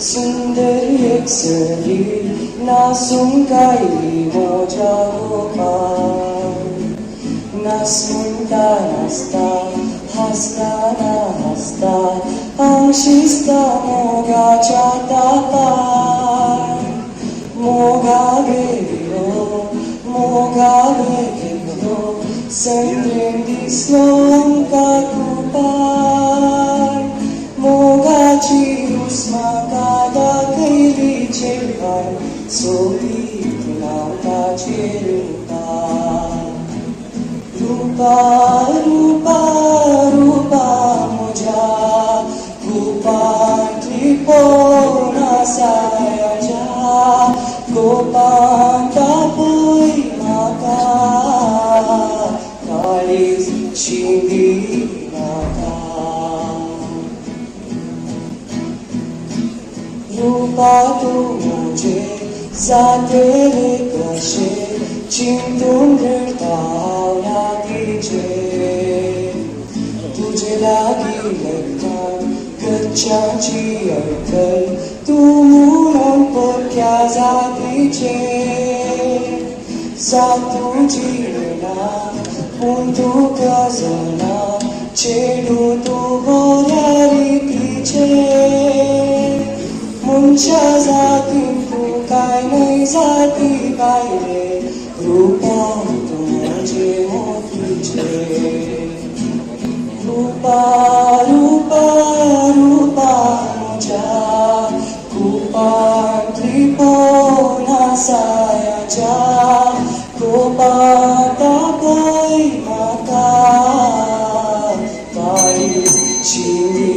सुंदर एक सरी नासुंकाई मोजा गोपाल नासुंता नाचता हसताना हसता अंशिस्ता मोगाच्या तापार मोगावे घेतलो संद्रेन दिसलो अंका कुपार मोगाची उस्माका दाखयली चेडवार सोबीत नावताचेर रूपा रूपा रूपा म्हज्या गोपांतली पोवन आसायाच्या गोपांत पळय म्हाका काळीज शिंदी नाका रूपा तूं म्हजे जातेले कशे चिंतून रडटा हांव लागींचे तुजे लागीं लगता गच्च्याची अडखळ तूं म्हणून पक्या जातीचे तुजी ना पूण तूं गजना चेडू तूं बऱ्या रितीचे मनशा जातीन तूं काय न्हय जाती भायले रूपान तूं म्हजे मोतीचे रूपा रूपा रूपा म्हज्या गोपांतली पोवन आसायाच्या गोपांत पळय म्हाका काळीज शिंदी